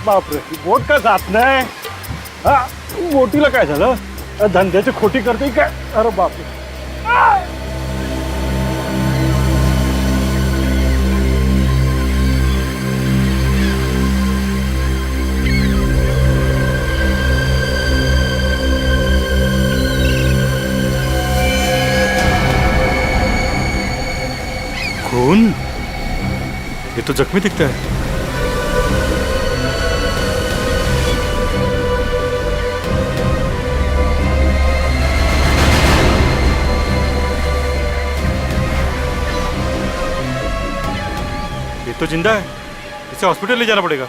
बापरे, बोट का जात नाही. हा, बोटीला काय झालं? धंद्याची खोटी करते काय? अरे बापरे. खून? ये तो जख्मी दिखता है. ये तो जिंदा है. इसे हॉस्पिटल ले जाना पड़ेगा.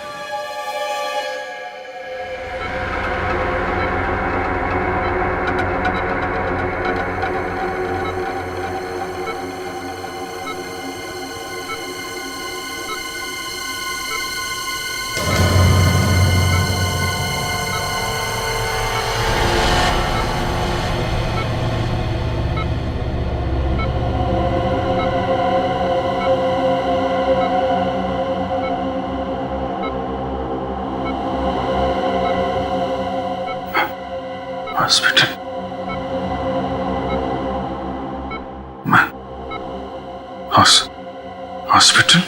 हॉस्पिटल? मैं हॉस्पिटल?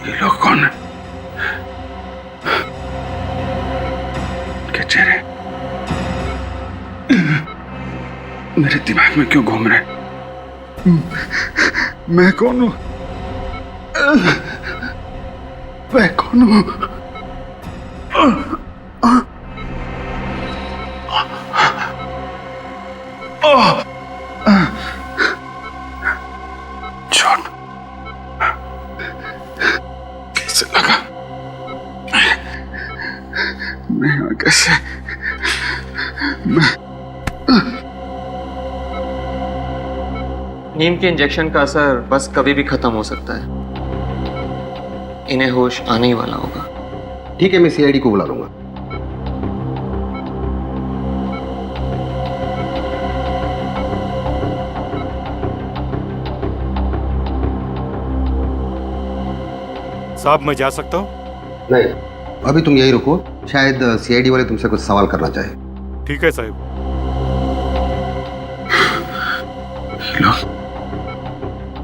ये लोग कौन है? क्या चेहरे मेरे दिमाग में क्यों घूम रहे? मैं कौन हूं? मैं कौन हूं? चोट कैसे लगा? मैं यहाँ कैसे? नीम के इंजेक्शन का असर बस कभी भी खत्म हो सकता है. इन्हें होश आने ही वाला होगा. ठीक है, मैं सीआईडी को बुला लूंगा. साहब, मैं जा सकता हूँ? नहीं, अभी तुम यही रुको. शायद सीआईडी वाले तुमसे कुछ सवाल करना चाहे. ठीक है साहब. ये लोग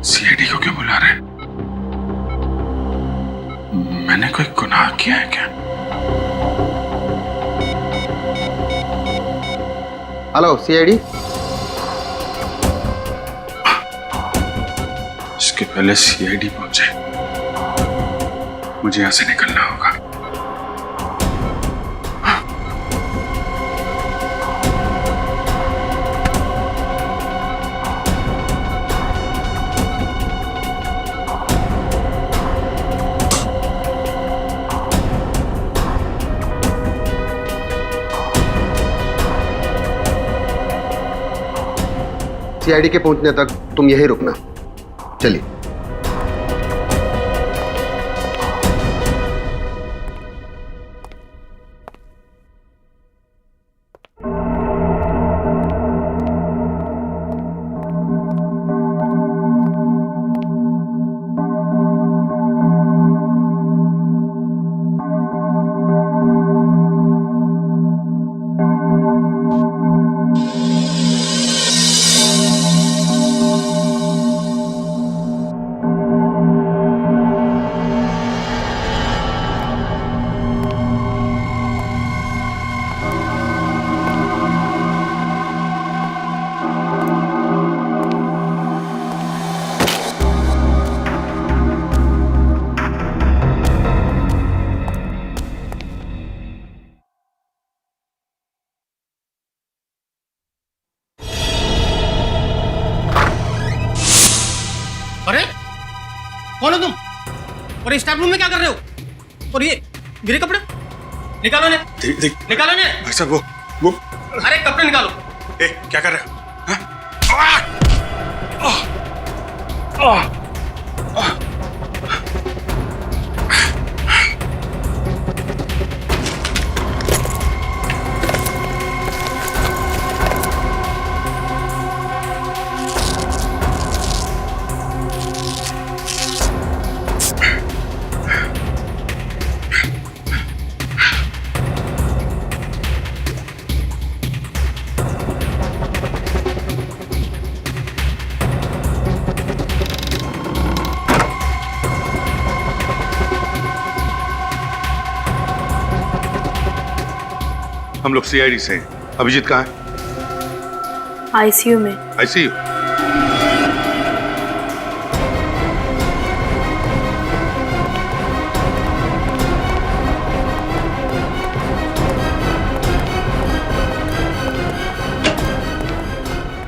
सीआईडी को क्यों बुला रहे हैं? मैंने कोई गुनाह किया है क्या? Hello CID. इसके पहले सीआईडी पहुंचे, मुझे यहां से निकलना होगा. सीआईडी के पहुंचने तक तुम यहीं रुकना. चलिए. कौन हो तुम? और ये स्टाफ रूम में क्या कर रहे हो? और ये मेरे कपड़े निकालो ने, निकालो ने। भाई साहब वो अरे कपड़े निकालो। ए, क्या कर रहे हो? हम लोग सीआईडी से हैं। अभिजीत कहाँ है? आईसीयू में। आईसीयू?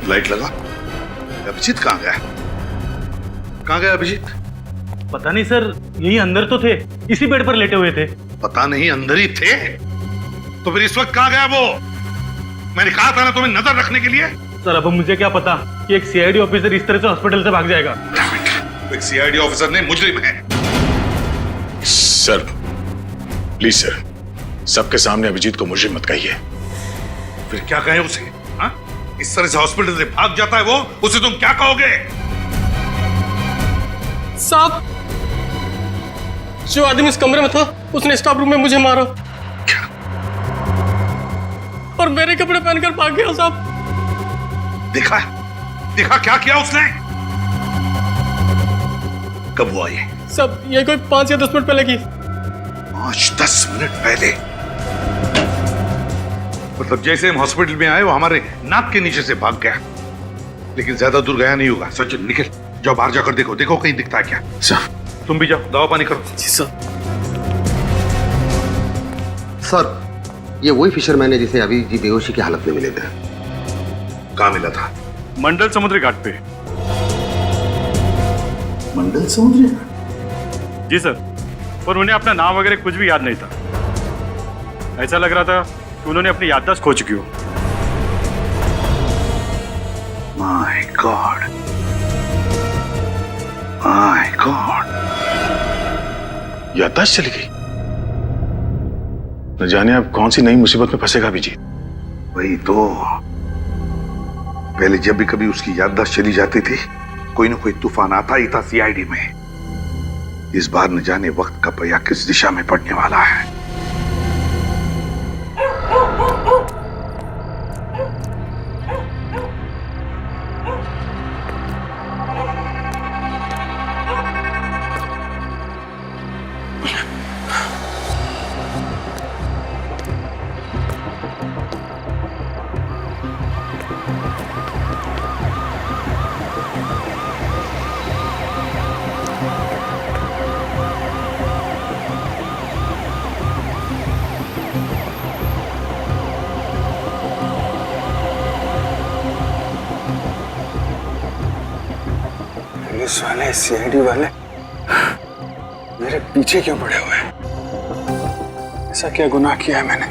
लाइट लगा। अभिजीत कहाँ गया? कहाँ गया अभिजीत? पता नहीं सर, यही अंदर तो थे, इसी बेड पर लेटे हुए थे। पता नहीं, अंदर ही थे तो फिर इस वक्त कहाँ गया वो? मैंने कहा था ना तुम्हें नजर रखने के लिए। सर अब मुझे क्या पता कि एक सीआईडी ऑफिसर इस तरह से हॉस्पिटल से भाग जाएगा। एक सीआईडी ऑफिसर ने मुजरिम है। सर प्लीज सर, सबके सामने अभिजीत को मुजरिम मत कहिए। फिर क्या कहें उसे? हाँ? इस तरह से हॉस्पिटल से भाग जाता है वो, उसे तुम क्या कहोगे? साहब, जो आदमी इस कमरे में था उसने स्टाफ रूम में मुझे मारा और मेरे कपड़े पहनकर भाग गया। साहब देखा? देखा क्या किया उसने? कब हुआ ये? सब ये कोई 5 या 10 मिनट पहले की। 5-10 मिनट पहले? मतलब जैसे हम हॉस्पिटल में आए वो हमारे नाक के नीचे से भाग गया, लेकिन ज्यादा दूर गया नहीं होगा। सचिन निकल, जाओ बाहर जाकर देखो, देखो कहीं दिखता है क्या। सर तुम भी जाओ, दवा पानी करो। जी सर। सर ये वही फिशरमैन है जिसे अभी जी बेहोशी की हालत में मिले थे। कहाँ मिला था? मंडल समुद्री घाट पे। मंडल समुद्री? जी सर, पर उन्हें अपना नाम वगैरह कुछ भी याद नहीं था। ऐसा लग रहा था कि उन्होंने अपनी याददाश्त खो चुकी हो। My God, my God. याददाश्त चली गई। न जाने अब कौन सी नई मुसीबत में फंसेगा अभिजीत। वही तो, पहले जब भी कभी उसकी याददाश्त चली जाती थी कोई ना कोई तूफान आता ही था सीआईडी में। इस बार न जाने वक्त का पहिया किस दिशा में पड़ने वाला है। पुलिस वाले, सीआईडी वाले मेरे पीछे क्यों पड़े हुए हैं? ऐसा क्या गुनाह किया है मैंने?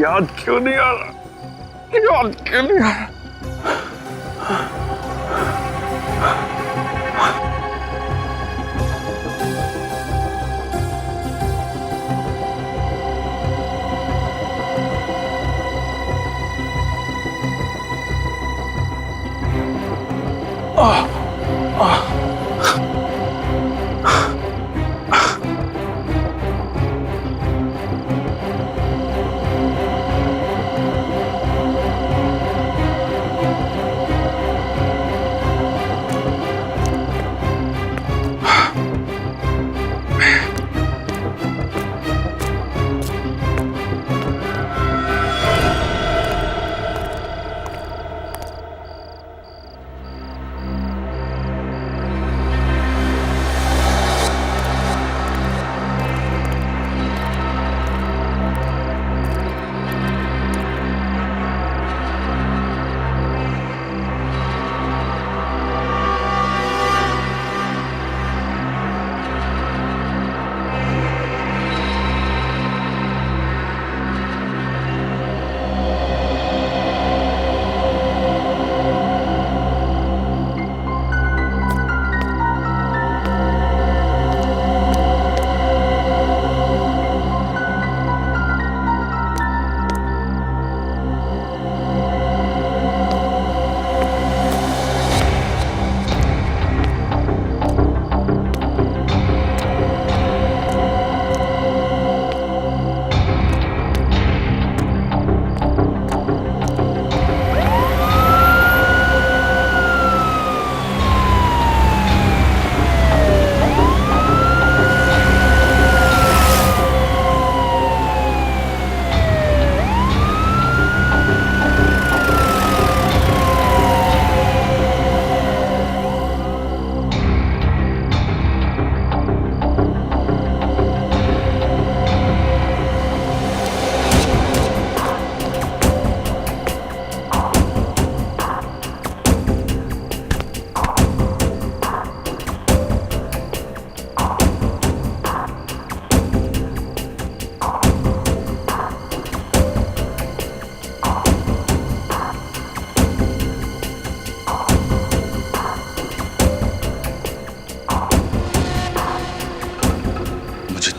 याद क्यों नहीं आ रहा? याद क्यों नहीं आ रहा?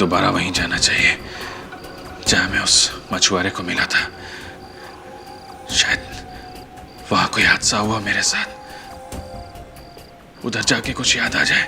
दोबारा वहीं जाना चाहिए जहां मैं उस मछुआरे को मिला था। शायद वहां कोई हादसा हुआ मेरे साथ, उधर जाके कुछ याद आ जाए।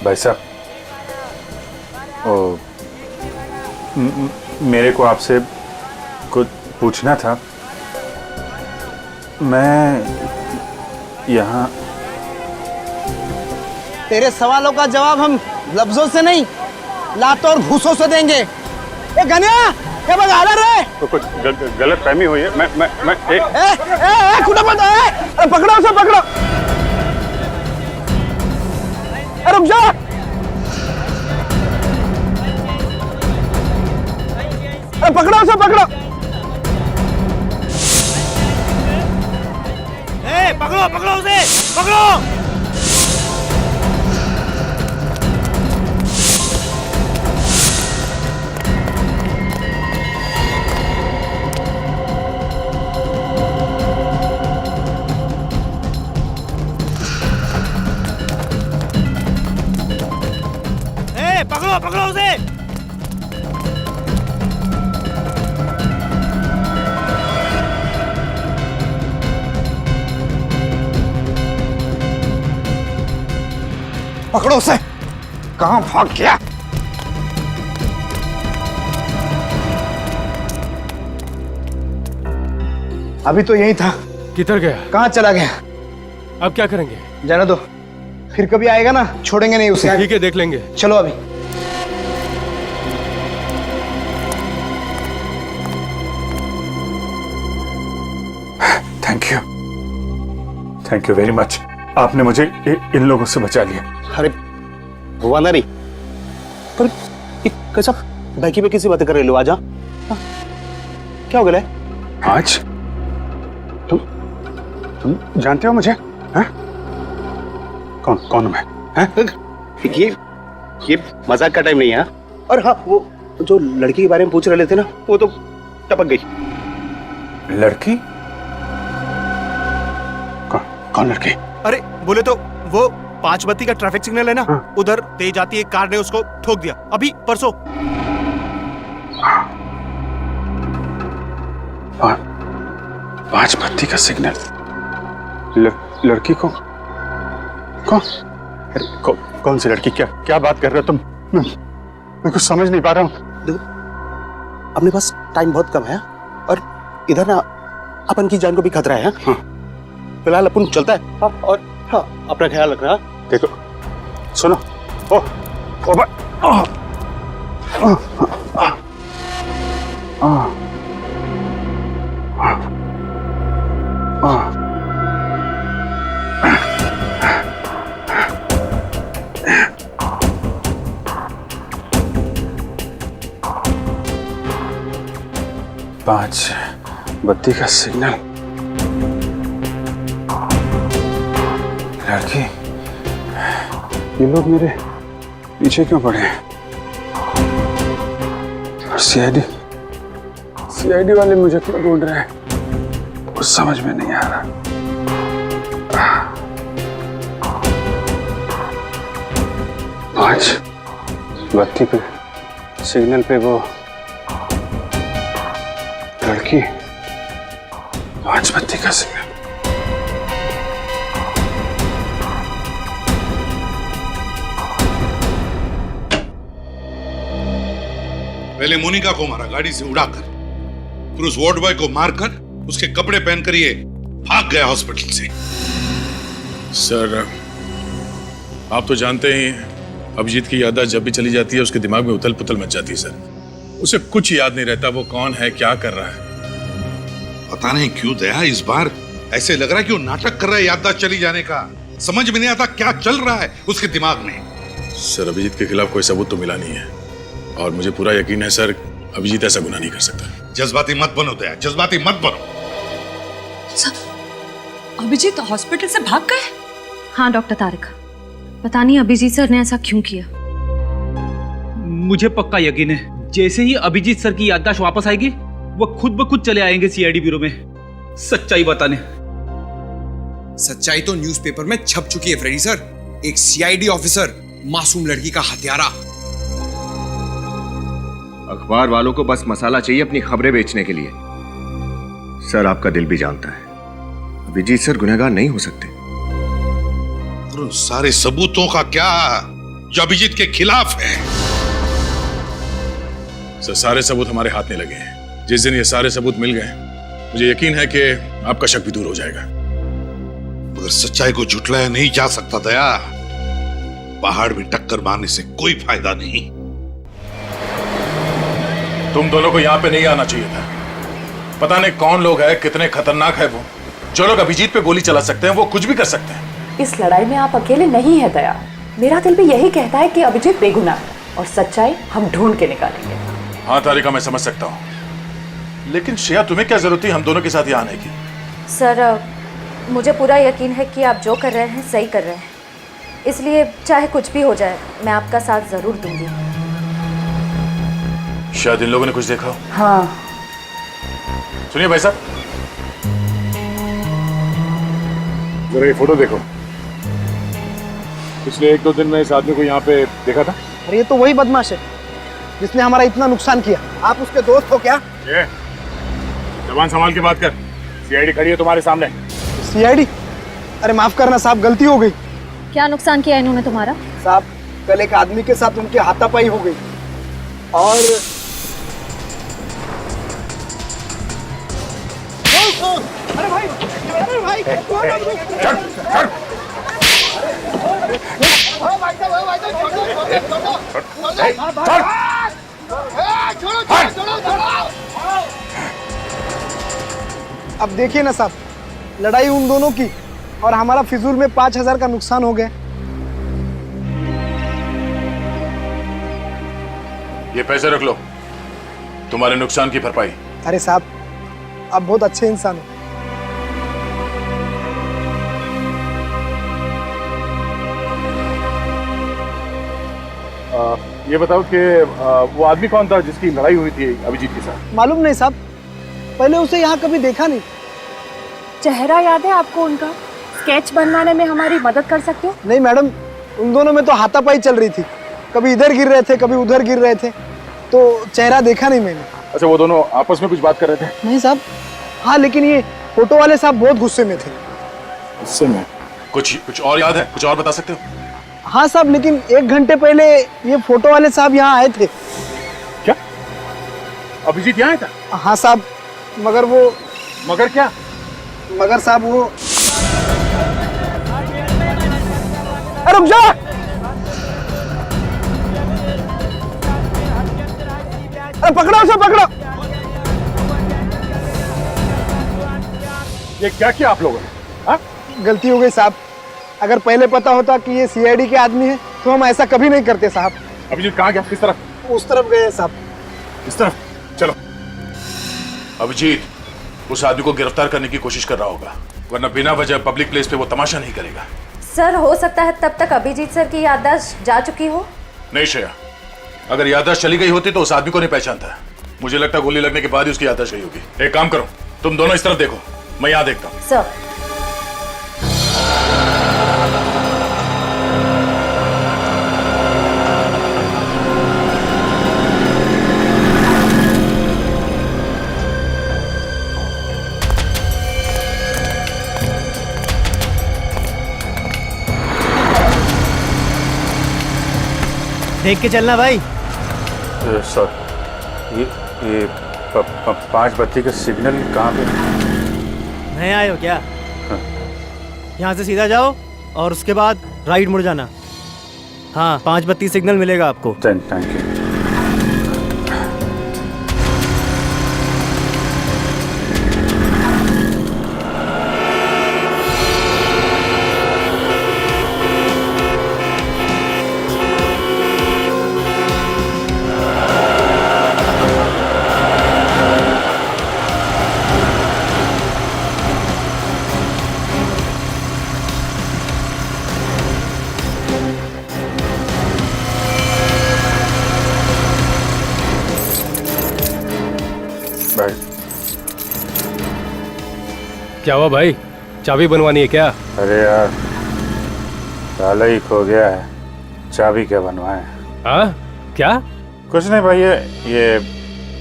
भाई साहब, मेरे को आपसे कुछ पूछना था। मैं यहाँ तेरे सवालों का जवाब हम लफ्जों से नहीं, लातों और घूसों से देंगे। ए गनिया, ये बगा रे। तो कुछ गलत फहमी हुई है। मैं खुदा मत पकड़ो उसे, पकड़ो। रुक जा। पकड़ो उसे, पकड़ो। पकड़ो पकड़ो उसे, पकड़ो। पकड़ो पकड़ो उसे। पकड़ो उसे। कहां भाग गया? अभी तो यही था। किधर गया? कहां चला गया? अब क्या करेंगे? जाने दो, फिर कभी आएगा ना, छोड़ेंगे नहीं उसे। ठीक है, देख लेंगे। चलो अभी। Thank you very much. आपने मुझे इन लोगों से बचा लिया। अरे हुआ ना नहीं, पर कैसा बैकी पे किसी बातें कर रहे हो? आजा। क्या हो गया? आज तुम जानते हो मुझे? हैं? कौन मैं? हैं? ये मजाक का टाइम नहीं है। और हाँ, वो जो लड़की के बारे में पूछ रहे थे ना, वो तो टपक गई। लड़की? कौन लड़की? अरे बोले तो वो 5 बत्ती का ट्रैफिक सिग्नल है ना, उधर तेज आती एक कार ने उसको ठोक दिया अभी परसों। 5 बत्ती का सिग्नल? लड़की को कौन सी लड़की? क्या बात कर रहे हो तुम? मैं कुछ समझ नहीं पा रहा हूँ। देखो, अपने पास टाइम बहुत कम है और इधर ना अपन की जान को भी खतरा है। हाँ। फिलहाल अपन चलता है। हाँ, और हाँ, अपना ख्याल रखना। देखो, सुनो। पांच बत्ती का सिग्नल। लड़की, ये लोग मेरे पीछे क्यों पड़े हैं? और सीआईडी वाले मुझे क्यों ढूंढ रहे हैं? कुछ समझ में नहीं आ रहा। पांच बत्ती पे सिग्नल पे वो लड़की 5 बत्ती का सिग्नल। पहले मोनिका को मारा गाड़ी से उड़ाकर, फिर उस वार्ड बॉय को मारकर उसके कपड़े पहनकर ये भाग गया हॉस्पिटल से। सर आप तो जानते ही अभिजीत की याददाश्त जब भी चली जाती है उसके दिमाग में उथल पुथल मच जाती है सर। उसे कुछ याद नहीं रहता वो कौन है क्या कर रहा है। पता नहीं क्यों दया इस बार ऐसे लग रहा है कि वो नाटक कर रहा है याददाश्त चली जाने का। समझ में नहीं आता क्या चल रहा है उसके दिमाग में। सर अभिजीत के खिलाफ कोई सबूत तो मिला नहीं है और मुझे पूरा यकीन है सर अभिजीत ऐसा गुनाह नहीं कर सकता। जज्बाती मत बनो दया, जज्बाती मत बनो। अभिजीत हॉस्पिटल से भाग गए? हाँ डॉक्टर तारिक, पता नहीं अभिजीत सर ने ऐसा क्यों किया। मुझे पक्का यकीन है जैसे ही अभिजीत सर की याददाश्त वापस आएगी वो खुद ब खुद चले आएंगे सीआईडी ब्यूरो में सच्चाई बताने। सच्चाई तो न्यूज़पेपर में छप चुकी है फ्रेडी सर। एक सीआईडी ऑफिसर मासूम लड़की का हत्यारा। अखबार वालों को बस मसाला चाहिए अपनी खबरें बेचने के लिए। सर आपका दिल भी जानता है अभिजीत सर गुनहगार नहीं हो सकते। और उन सारे सबूतों का क्या जो अभिजीत के खिलाफ है? सर सारे सबूत हमारे हाथ में लगे हैं। जिस दिन ये सारे सबूत मिल गए मुझे यकीन है कि आपका शक भी दूर हो जाएगा। मगर सच्चाई को झुटलाया नहीं जा सकता दया। पहाड़ में टक्कर मारने से कोई फायदा नहीं। तुम दोनों को यहाँ पे नहीं आना चाहिए था। पता नहीं कौन लोग हैं, कितने खतरनाक है वो। जो लोग अभिजीत पे गोली चला सकते हैं वो कुछ भी कर सकते हैं। इस लड़ाई में आप अकेले नहीं है दया। मेरा दिल भी यही कहता है कि अभिजीत बेगुनाह है और सच्चाई हम ढूंढ के निकालेंगे। हाँ तारिका मैं समझ सकता हूँ, लेकिन श्रेया तुम्हें क्या जरूरत थी हम दोनों के साथ यहाँ आने की? सर मुझे पूरा यकीन है कि आप जो कर रहे हैं सही कर रहे हैं, इसलिए चाहे कुछ भी हो जाए मैं आपका साथ जरूर दूंगी। शायद इन लोगों ने कुछ देखा हो। हाँ सुनिए भाई साहब, जरा ये फोटो देखो। पिछले 1-2 दिन में इस आदमी को यहाँ पे देखा था। अरे ये तो वही बदमाश है जिसने हमारा इतना नुकसान किया। आप उसके दोस्त हो क्या? ये जबान संभाल के बात कर। सीआईडी खड़ी है तुम्हारे सामने। सीआईडी? अरे माफ करना साहब, गलती हो गई। क्या नुकसान किया इन्होंने तुम्हारा? साहब कल एक आदमी के साथ उनकी हाथापाई हो गई और अरे भाई, अरे भाई, अब देखिए ना साहब, लड़ाई उन दोनों की और हमारा फिजूल में 5,000 का नुकसान हो गया। ये पैसे रख लो, तुम्हारे नुकसान की भरपाई। अरे साहब आप बहुत अच्छे इंसान हो। ये बताओ कि वो आदमी कौन था जिसकी लड़ाई हुई थी अभिजीत के साथ? मालूम नहीं साहब, पहले उसे यहाँ कभी देखा नहीं। चेहरा याद है आपको उनका? स्केच बनवाने में हमारी मदद कर सकते हो? नहीं मैडम, उन दोनों में तो हाथापाई चल रही थी। कभी इधर गिर रहे थे कभी उधर गिर रहे थे, तो चेहरा देखा नहीं मैंने। अच्छा, वो दोनों आपस में कुछ बात कर रहे थे? नहीं साहब। हाँ लेकिन ये फोटो वाले साहब बहुत गुस्से में थे। गुस्से में? कुछ और याद है? कुछ और बता सकते हो? हाँ साहब, लेकिन 1 घंटे पहले ये फोटो वाले साहब यहाँ आए थे। क्या अभिजीत यहाँ आया था? हाँ साहब, मगर वो मगर क्या? मगर साहब वो अरे रुक जा। अरे पकड़ो उसे, पकड़ो। ये क्या किया आप लोगों ने? हाँ? गलती हो गई साहब। अगर पहले पता होता कि ये सीआईडी के आदमी है तो हम ऐसा कभी नहीं करते साहब। अभिजीत कहाँ गया? किस तरफ? उस तरफ गए साहब। इस तरफ? चलो। अभिजीत उस आदमी को गिरफ्तार करने की कोशिश कर रहा होगा, वरना बिना वजह पब्लिक प्लेस पे वो तमाशा नहीं करेगा। सर हो सकता है तब तक अभिजीत सर की याददाश्त जा चुकी हो। नहीं श्रेया, अगर याददाश्त चली गई होती तो उस आदमी को नहीं पहचानता। मुझे लगता है गोली लगने के बाद ही उसकी याददाश्त गई होगी। एक काम करो, तुम दोनों इस तरफ देखो, मैं यहाँ देखता हूँ। सर देख के चलना भाई। सर ये 5 बत्ती का सिग्नल कहाँ पे? नए आए हो क्या? यहाँ से सीधा जाओ और उसके बाद राइट मुड़ जाना। हाँ, 5 बत्ती सिग्नल मिलेगा आपको। Thank you. क्या हुआ भाई, चाबी बनवानी है क्या? अरे यार, ताला ही खो गया है, चाबी क्या बनवाए? हाँ क्या? कुछ नहीं भाई, ये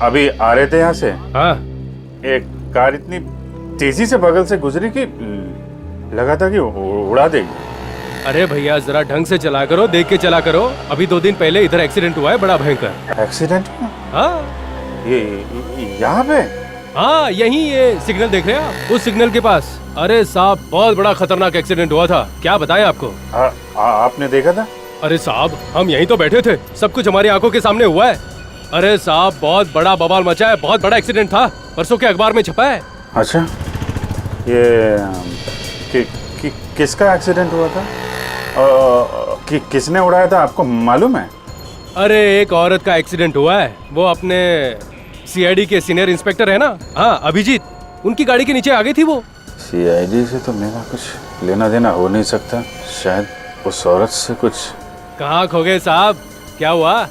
अभी आ रहे थे यहाँ से। हाँ, एक कार इतनी तेजी से बगल से गुजरी कि लगा था कि उड़ा देगी। अरे भैया जरा ढंग से चला करो, देख के चला करो। अभी 2 दिन पहले इधर एक्सीडेंट हुआ है, बड़ा भयंकर। एक्सीडेंट? हाँ, ये यहाँ पे? हाँ यही, ये सिग्नल देख रहे हैं आप, उस सिग्नल के पास। अरे साहब, बहुत बड़ा खतरनाक एक्सीडेंट हुआ था, क्या बताएं आपको। आपने देखा था? अरे साहब, हम यहीं तो बैठे थे, सब कुछ हमारी आंखों के सामने हुआ है। अरे साहब, बहुत बड़ा बवाल मचा है, बहुत बड़ा एक्सीडेंट था, परसों के अखबार में छपा है। अच्छा, ये किसका एक्सीडेंट हुआ था? किसने उड़ाया था, आपको मालूम है? अरे एक औरत का एक्सीडेंट हुआ है, वो अपने सीआईडी के सीनियर इंस्पेक्टर है ना, हाँ अभिजीत, उनकी गाड़ी के नीचे आ गई थी वो। सीआईडी से तो मेरा कुछ लेना देना हो नहीं सकता, शायद उस औरत से कुछ। कहाँ खो गए साहब, क्या हुआ?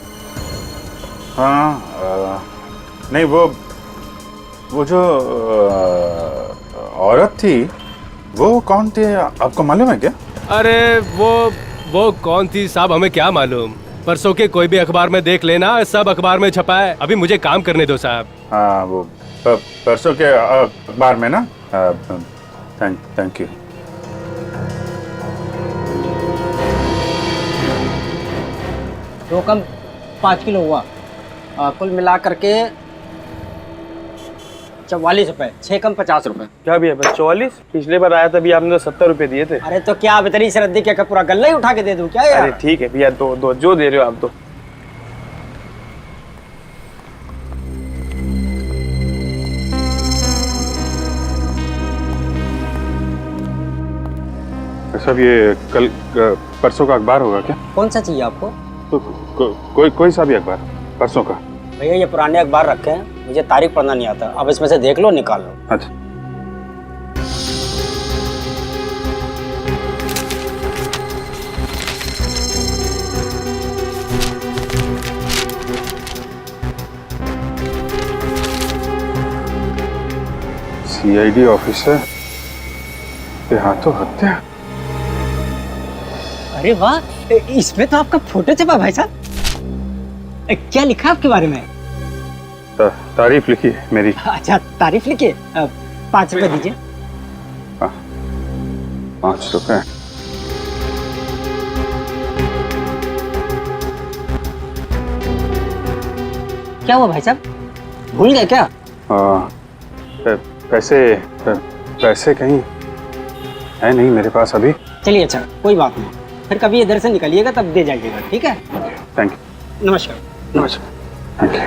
हाँ, नहीं वो जो औरत थी वो कौन थी, आपको मालूम है क्या? अरे वो कौन थी साहब, हमें क्या मालूम, परसों के कोई भी अखबार में देख लेना, सब अखबार में छपा है। अभी मुझे काम करने दो साहब। हाँ, वो परसों के अखबार में ना। Thank you. दो कम 5 किलो हुआ, कुल मिला करके 44 रुपए। 6 कम 50 रुपए। क्या भी है बस 44? पिछले बार आया था भी आपने तो 70 रुपए दिए थे। अरे तो क्या आप इतनी सरहदी क्या पूरा गल्ला ही उठा के दे दूं क्या यार? अरे ठीक है भैया, दो जो दे रहे हो आप दो। सब ये कल परसों का अखबार होगा क्या? कौन सा चाहिए आपको? तो कोई सा भी अखबार परसों का। भैया ये पुराने अखबार रखे हैं, मुझे तारीख पढ़ना नहीं आता, अब इसमें से देख लो, निकाल लो। अच्छा। सीआईडी ऑफिसर के हाथों हत्या। अरे वाह, इसमें तो आपका फोटो छपा भाई साहब। क्या लिखा आपके बारे में? तारीफ लिखी है मेरी। अच्छा, तारीफ लिखी है। 5 रुपए दीजिए। 5 रुपए। क्या हुआ भाई साहब, भूल गए क्या? पैसे कहीं है नहीं मेरे पास अभी। चलिए अच्छा, कोई बात नहीं, फिर कभी इधर से निकलिएगा तब दे जाइएगा, ठीक है? Thank you. नमस्कार। नमस्कार। Thank you.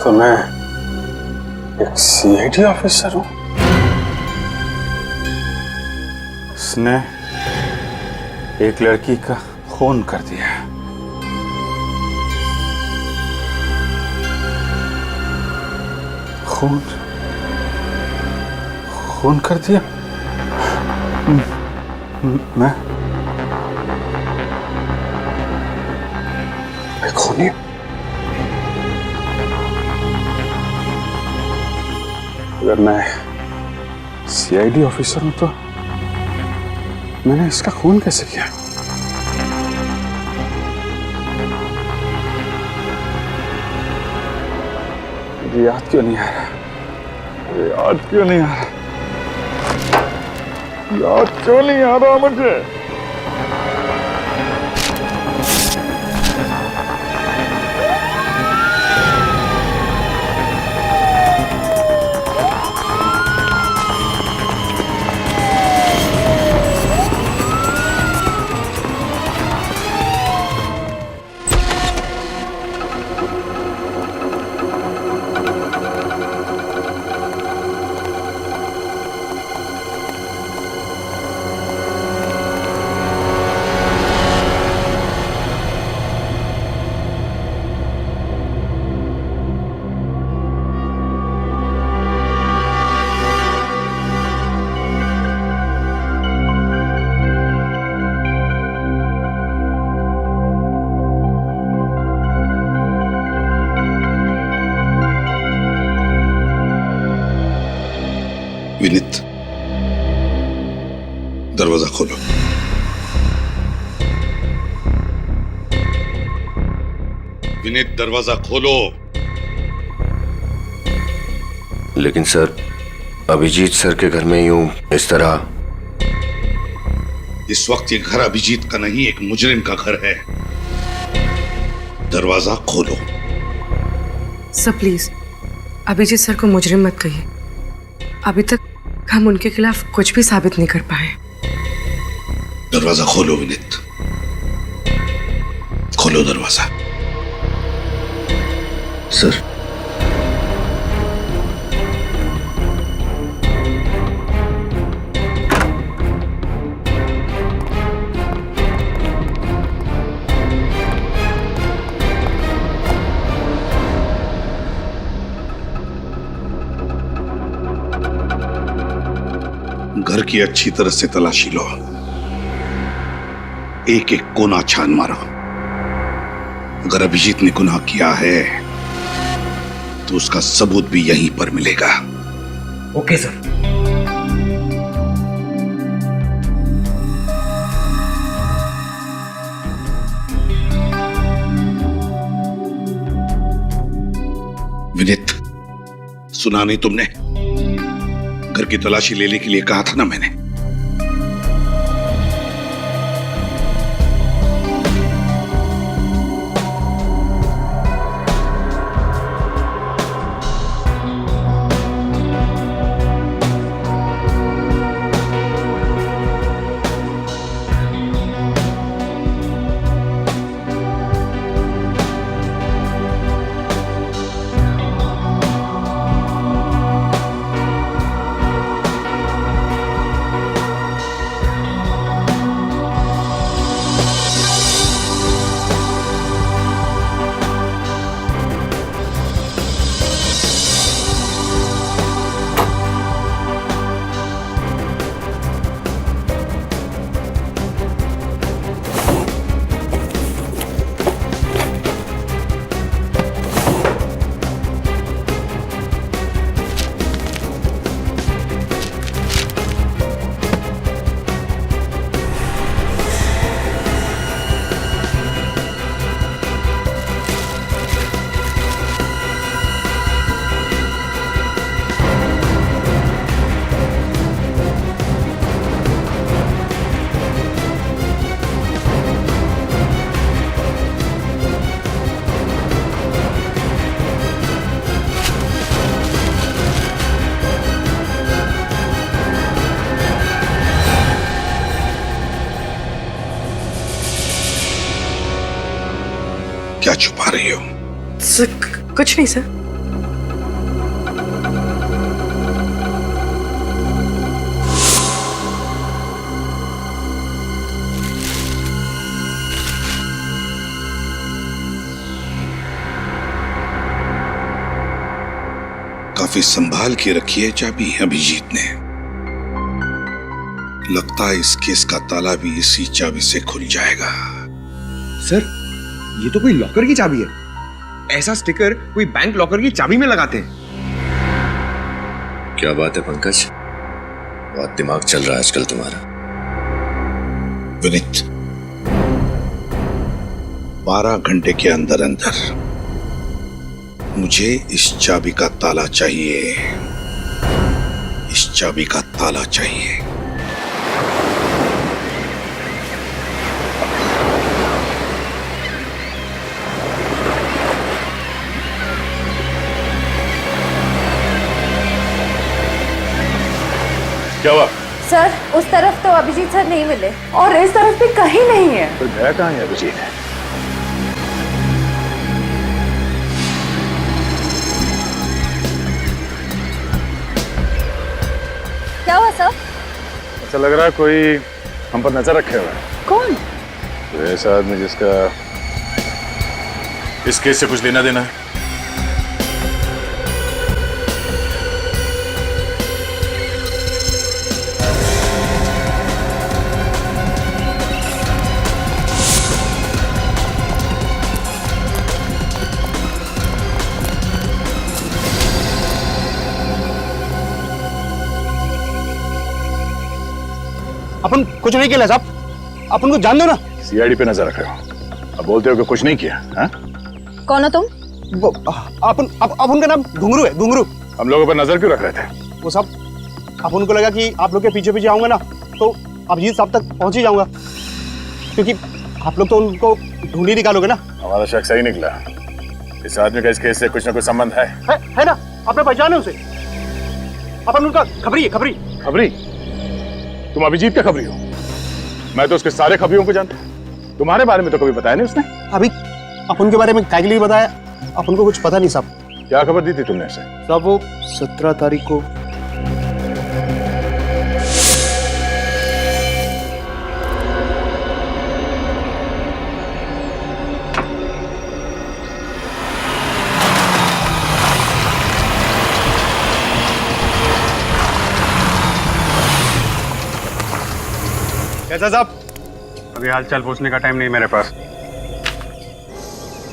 तो मैं एक सीआईडी ऑफिसर हूँ। उसने एक लड़की का खून कर दिया। खून कर दिया। मैं खूनी। अगर मैं सीआईडी ऑफिसर हूं तो मैंने इसका खून कैसे किया? मुझे याद क्यों नहीं आ रहा? मुझे याद क्यों नहीं आ रहा? याद क्यों नहीं आ रहा मुझे? विनीत, दरवाजा खोलो। विनीत, दरवाजा खोलो। लेकिन सर, अभिजीत सर के घर में यूं इस तरह। इस वक्त ये घर अभिजीत का नहीं, एक मुजरिम का घर है। दरवाजा खोलो। सर प्लीज, अभिजीत सर को मुजरिम मत कहिए। अभी तक हम उनके खिलाफ कुछ भी साबित नहीं कर पाए। दरवाजा खोलो विनीत, खोलो दरवाजा। सर, घर की अच्छी तरह से तलाशी लो, एक एक कोना छान मारो। अगर अभिजीत ने गुनाह किया है तो उसका सबूत भी यहीं पर मिलेगा। Okay sir. विनीत, सुना नहीं तुमने? घर की तलाशी लेने के लिए कहा था ना मैंने। क्या छुपा रही हो? सर, कुछ नहीं सर। काफी संभाल के रखी है चाबी अभिजीत ने। लगता है इस केस का ताला भी इसी चाबी से खुल जाएगा। सर, ये तो कोई लॉकर की चाबी है। ऐसा स्टिकर कोई बैंक लॉकर की चाबी में लगाते हैं। क्या बात है पंकज, बहुत दिमाग चल रहा है आजकल तुम्हारा। विनीत, 12 घंटे के अंदर अंदर मुझे इस चाबी का ताला चाहिए, इस चाबी का ताला चाहिए। क्या हुआ? सर, उस तरफ तो अभिजीत सर नहीं मिले और इस तरफ भी कहीं नहीं है। तो गया कहाँ है अभिजीत? क्या हुआ सर? ऐसा लग रहा है कोई हम पर नजर रखे हुए है। कौन? तो ऐसा आदमी जिसका इस केस से कुछ लेना देना है। अपन कुछ नहीं किया साहब, अपन को जान दो ना। सीआईडी पे नजर रखे हो, अब बोलते हो कि कुछ नहीं किया। हाँ? कौन हो तुम? वो अपन का नाम घुंगरू है, घुंगरू। हम लोगों पर नजर क्यों रख रहे थे? वो साहब, अपन को लगा कि आप लोग के पीछे पीछे आऊंगा ना तो अभिजीत साहब तक पहुंच ही जाऊंगा, क्योंकि आप लोग तो उनको ढूंढ ही निकालोगे ना। हमारा शक सही निकला, इस आदमी का इस केस से कुछ ना कुछ संबंध है ना? आपने पहचाने उसे? अपन उनका खबरी है, खबरी। खबरी? तुम अभिजीत का खबरी हो? मैं तो उसके सारे खबरियों को जानता हूँ, तुम्हारे बारे में तो कभी बताया नहीं उसने। अभी अपन के बारे में काय के लिए बताया? अपन को कुछ पता नहीं साहब। क्या खबर दी थी तुमने उसे? साहब वो 17 तारीख को कैसा साहब? अभी हाल चाल पूछने का टाइम नहीं मेरे पास,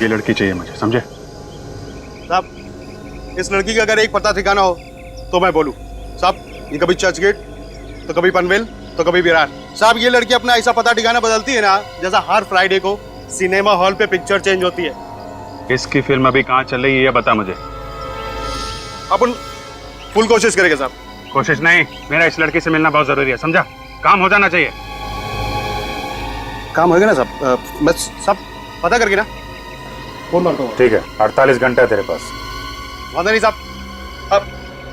ये लड़की चाहिए मुझे, समझे? साहब, इस लड़की का अगर एक पता ठिकाना हो तो मैं बोलूं। साहब, ये कभी चर्च गेट, तो कभी पनवेल, तो कभी विरार। साहब, ये लड़की अपना ऐसा पता ठिकाना बदलती है ना, जैसा हर फ्राइडे को सिनेमा हॉल पे पिक्चर चेंज होती है। इसकी फिल्म अभी कहाँ चल रही है ये बता मुझे। अपन फुल कोशिश करेंगे साहब। कोशिश नहीं, मेरा इस लड़की से मिलना बहुत जरूरी है, समझा? काम हो जाना चाहिए। काम होगा ना साहब? बस सब पता करके ना फोन मारता हूँ। ठीक है, 48 घंटा है तेरे पास। वादा नहीं साहब, अब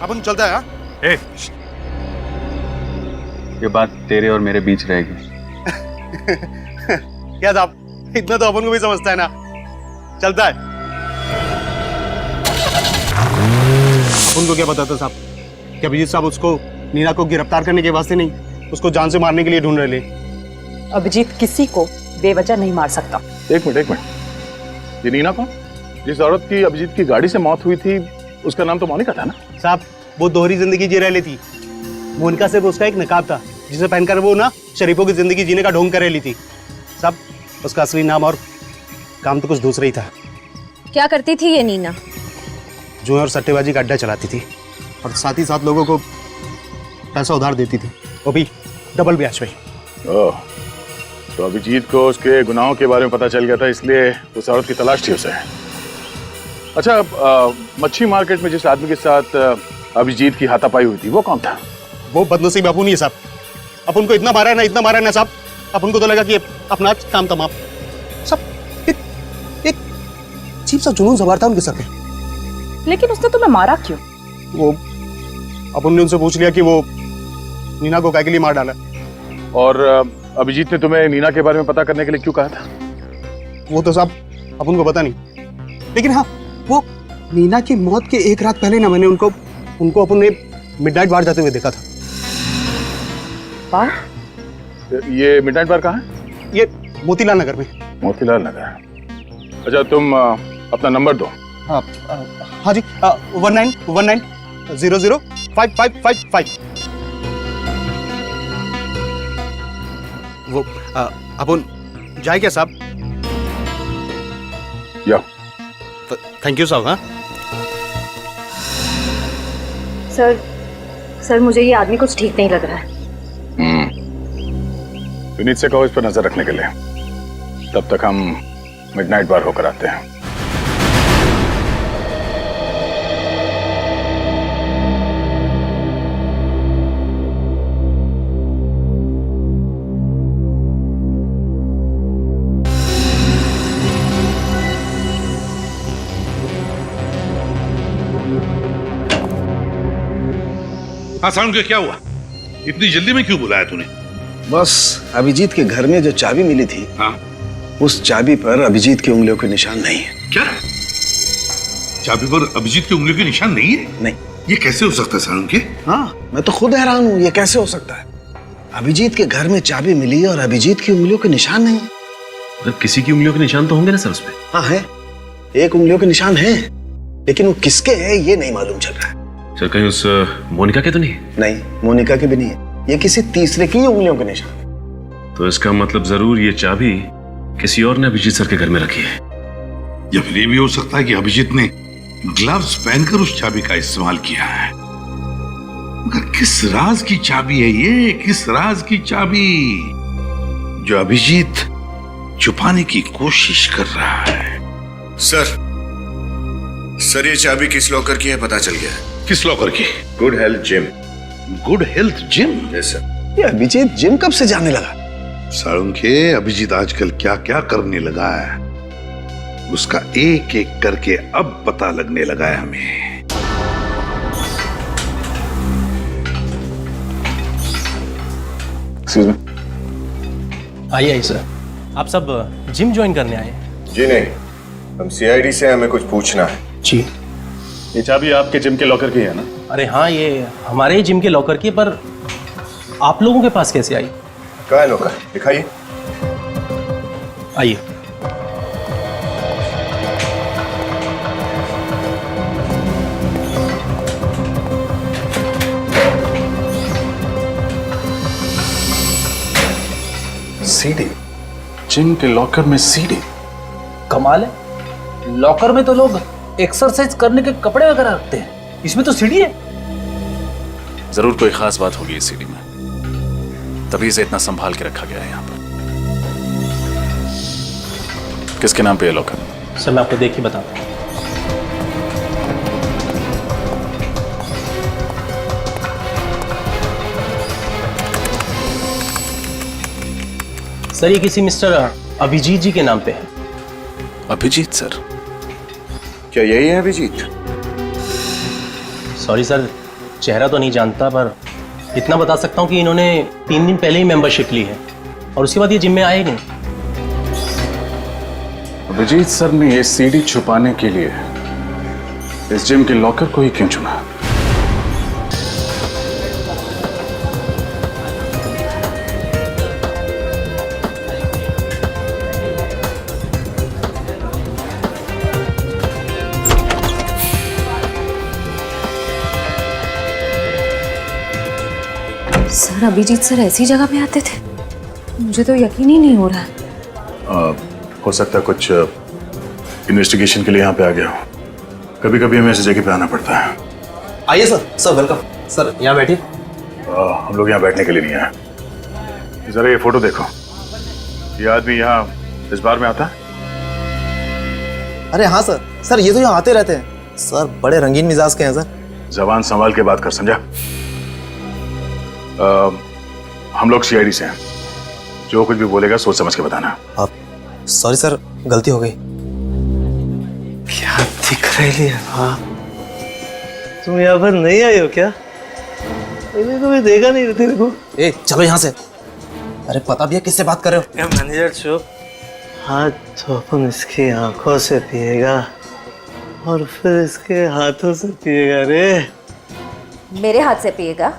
अपन चलता है। ए, ये बात तेरे और मेरे बीच रहेगी। क्या साहब, इतना तो अपन को भी समझता है ना। चलता है। अपन को क्या पता था साहब कि अभिजीत साहब उसको नीना को गिरफ्तार करने के वास्ते नहीं, उसको जान से मारने के लिए ढूंढ रहे। अभिजीत किसी को बेवजह नहीं मार सकता। एक मिनट, ये नीना कौन? जिस औरत की अभिजीत की गाड़ी से मौत हुई थी उसका नाम तो मोनिका था ना? साहब, वो दोहरी जिंदगी जी रही थी। मोनिका सिर्फ उसका एक नकाब था जिसे पहनकर वो ना शरीफों की जिंदगी जीने का ढोंग कर रही थी। साहब, उसका असली नाम और काम तो कुछ दूसरा ही था। क्या करती थी ये नीना? जुए और सट्टेबाजी का अड्डा चलाती थी और साथ ही साथ लोगों को पैसा उधार देती थी, वो भी डबल ब्याज पे। ओह, तो अभिजीत को उसके गुनाहों के बारे में पता चल गया था, इसलिए उस औरत की तलाश थी उसे। अच्छा, मच्छी मार्केट में जिस आदमी के साथ अभिजीत की हाथापाई हुई थी वो कौन था? वो बदनसीब अपुन ही है साहब। अपन को इतना मारा है ना, इतना मारा है ना साहब, अपन को तो लगा कि अपना काम तमाम। सब एक अजीब सा जुनून सवार था उनके सर पे। लेकिन उसने तुम्हें मारा क्यों? वो अपन ने उनसे पूछ लिया कि वो नीना को काय के लिए मार डाला। और अभिजीत ने तुम्हें नीना के बारे में पता करने के लिए क्यों कहा था? वो तो साहब अपन को पता नहीं, लेकिन हाँ, वो नीना की मौत के एक रात पहले ना मैंने उनको अपन ने मिडनाइट बार जाते हुए देखा था। बार? ये मिडनाइट बार कहाँ है? ये मोतीलाल नगर में। मोतीलाल नगर। अच्छा, तुम अपना नंबर दो। हाँ जी, 1919005555। वो अपन जाए क्या साहब? या थैंक यू साहब। हाँ सर, सर मुझे ये आदमी कुछ ठीक नहीं लग रहा है। विनीत से कहो इस पर नजर रखने के लिए। तब तक हम मिडनाइट बार होकर आते हैं। हाँ साउंड क्या हुआ? इतनी जल्दी में क्यों बुलाया तूने? बस अभिजीत के घर में जो चाबी मिली थी, हाँ? उस चाबी पर अभिजीत की उंगलियों के निशान नहीं है। क्या? चाबी पर अभिजीत की उंगलियों के निशान नहीं है? नहीं। ये कैसे हो सकता है साउंड के? हाँ, मैं तो खुद हैरान हूँ, ये कैसे हो सकता है? अभिजीत के घर में चाबी मिली और अभिजीत की उंगलियों के निशान नहीं है। मतलब किसी की उंगलियों के निशान तो होंगे ना सर उसपे? हाँ है, एक उंगलियों के निशान है, लेकिन वो किसके हैं ये नहीं मालूम चल रहा है। सर कहीं उस मोनिका के तो नहीं? नहीं, मोनिका के भी नहीं है, ये किसी तीसरे की उंगलियों के निशान है। तो इसका मतलब जरूर ये चाबी किसी और ने अभिजीत सर के घर में रखी है। या फिर ये भी हो सकता है कि अभिजीत ने ग्लव्स पहनकर उस चाबी का इस्तेमाल किया है। मगर किस राज की चाबी है ये? किस राज की चाबी जो अभिजीत छुपाने की कोशिश कर रहा है? सर ये चाबी किस लॉकर की है पता चल गया है। किस लॉकर की? Good health gym. Good health gym? Yes sir. ये अभिजीत जिम कब से जाने लगा? साळुंखे, अभिजीत आजकल क्या क्या करने लगा है, उसका एक एक करके अब पता लगने लगा है हमें। आइए आइए सर, आप सब जिम ज्वाइन करने आए हैं? जी नहीं, हम सीआईडी से हमें कुछ पूछना है। जी। ये चाबी आपके जिम के लॉकर की है ना? अरे हाँ, ये हमारे ही जिम के लॉकर की, पर आप लोगों के पास कैसे आई? कहाँ है लॉकर? दिखाइए। आइए। सीडी? जिम के लॉकर में सीडी? कमाल है, लॉकर में तो लोग एक्सरसाइज करने के कपड़े वगैरह रखते हैं, इसमें तो सीडी है। जरूर कोई खास बात होगी इस सीडी में, तभी इसे इतना संभाल के रखा गया है यहाँ पर। किसके नाम पे है लॉकर? सर मैं आपको देख के बताता हूँ। सर ये किसी मिस्टर अभिजीत जी के नाम पे है। अभिजीत सर? क्या यही है अभिजीत? सॉरी सर, चेहरा तो नहीं जानता, पर इतना बता सकता हूँ कि इन्होंने 3 दिन पहले ही मेंबरशिप ली है और उसके बाद ये जिम में आए नहीं। अभिजीत सर ने ये सीडी छुपाने के लिए इस जिम के लॉकर को ही क्यों चुना? सर अभिजीत सर ऐसी जगह पे आते थे? मुझे तो यकीन ही नहीं हो रहा। हो सकता है कुछ इन्वेस्टिगेशन के लिए यहाँ पे आ गया हो। कभी कभी हमें ऐसी जगह पे आना पड़ता है। आइए सर। Sir welcome. सर यहाँ बैठिए। हम लोग यहाँ बैठने के लिए नहीं आए। जरा ये फोटो देखो, ये आदमी यहाँ इस बार में आता है? अरे हाँ सर, सर ये तो यहाँ आते रहते हैं सर, बड़े रंगीन मिजाज के हैं सर। जबान संभाल के बात कर, समझा? हम लोग सीआईडी से हैं, जो कुछ भी बोलेगा सोच समझ के बताना। आप सॉरी सर, गलती हो गई। क्या दिख रही है? हाँ, तुम यहाँ पर नहीं आई हो क्या? मैंने तुम्हें देखा नहीं तेरे को। ए चलो यहाँ से। अरे पता भी है किससे बात कर रहे हो? क्या मैनेजर चुप। हाँ तो अपन इसकी आंखों से पिएगा और फिर इसके हाथों से पिएगा रे। मेरे हाथ से पिएगा?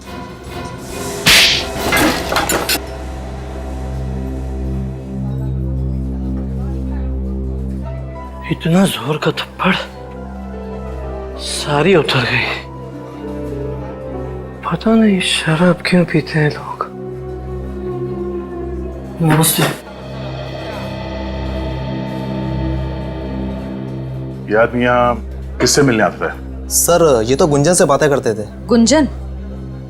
इतना जोर का थप्पड़, सारी उतर गई। पता नहीं शराब क्यों पीते हैं लोग। नमस्ते। ये आदमी यहाँ किससे मिलने आता है? सर ये तो गुंजन से बातें करते थे। गुंजन?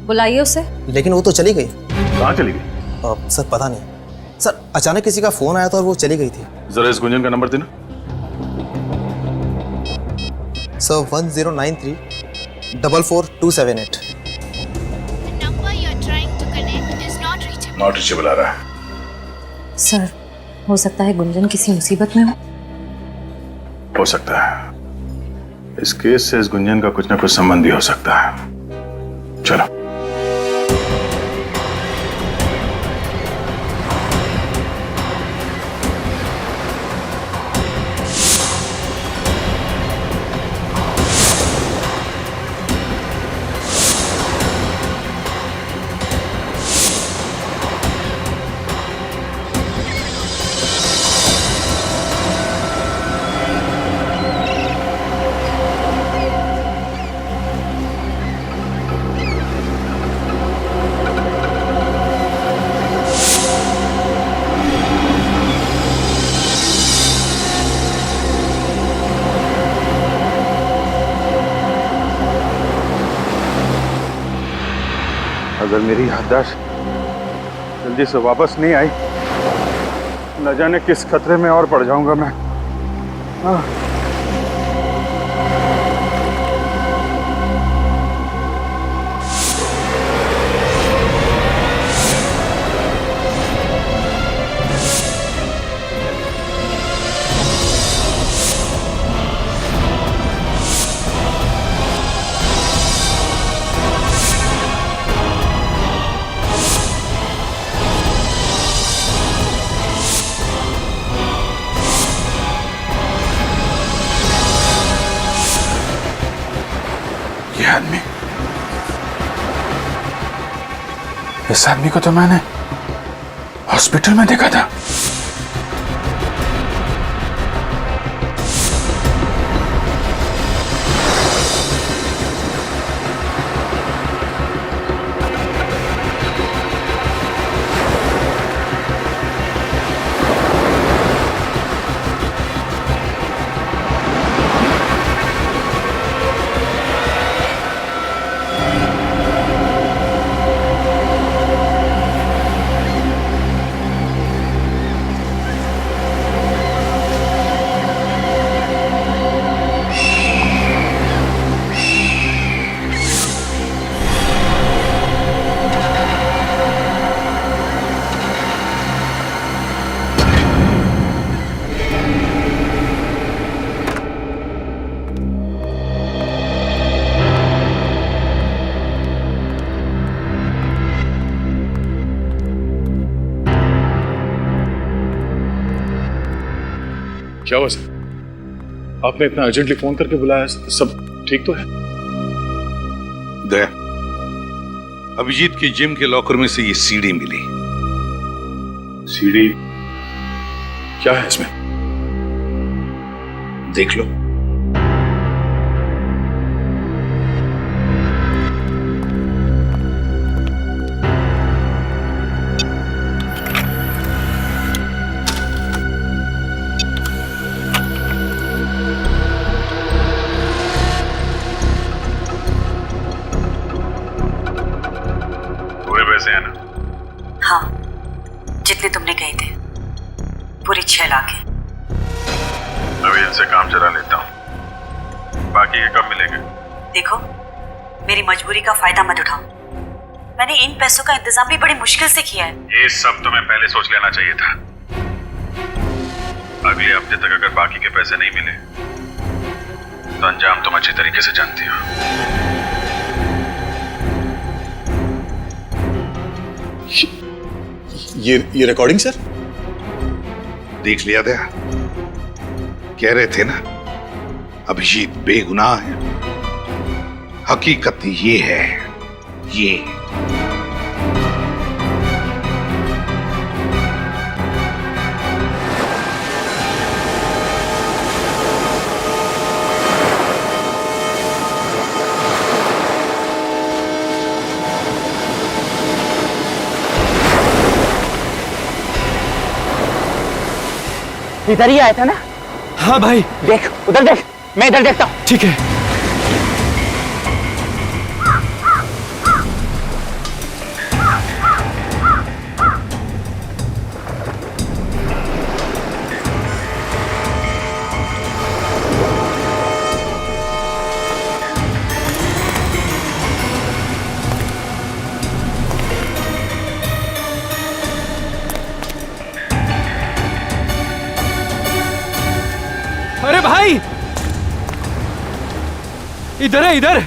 बुलाइए उसे। लेकिन वो तो चली गई। कहाँ चली गई? सर पता नहीं सर, अचानक किसी का फोन आया था और वो चली गई थी। जरा इस गुंजन का नंबर देना। सर 1093 44278। नॉट रीचेबल आ रहा है। सर हो सकता है गुंजन किसी मुसीबत में हो सकता है। इस केस से इस गुंजन का कुछ ना कुछ संबंध भी हो सकता है। चलो। अगर मेरी याददाश्त जल्दी से वापस नहीं आई, न जाने किस खतरे में और पड़ जाऊंगा मैं। इस आदमी को तो मैंने हॉस्पिटल में देखा था। क्या हुआ सर? आपने इतना अर्जेंटली फोन करके बुलाया, सब ठीक तो है? दया, अभिजीत के जिम के लॉकर में से ये सीडी मिली। सीडी? क्या है इसमें? देख लो। पैसे हैं ना? हाँ, जितने तुमने कहे थे, पूरे 6 लाख है। अभी इनसे काम चला लेता हूँ, बाकी के कब मिलेंगे? देखो, मेरी मजबूरी का फायदा मत उठाओ। मैंने इन पैसों का इंतजाम भी बड़ी मुश्किल से किया है। ये सब तुम्हें पहले सोच लेना चाहिए था। अगले हफ्ते तक अगर बाकी के पैसे नहीं मिले तो अंजाम तुम अच्छी तरीके से जानती हो। ये रिकॉर्डिंग सर? देख लिया दया, कह रहे थे ना अभिजीत बेगुनाह है। हकीकत ये है, ये इधर ही आया था ना? हाँ भाई। देख उधर देख, मैं इधर देखता हूँ। ठीक है। अरे भाई, इधर है, इधर।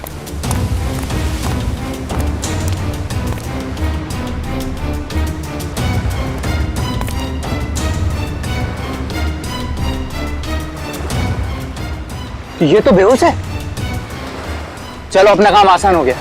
ये तो बेहोश है। चलो अपना काम आसान हो गया।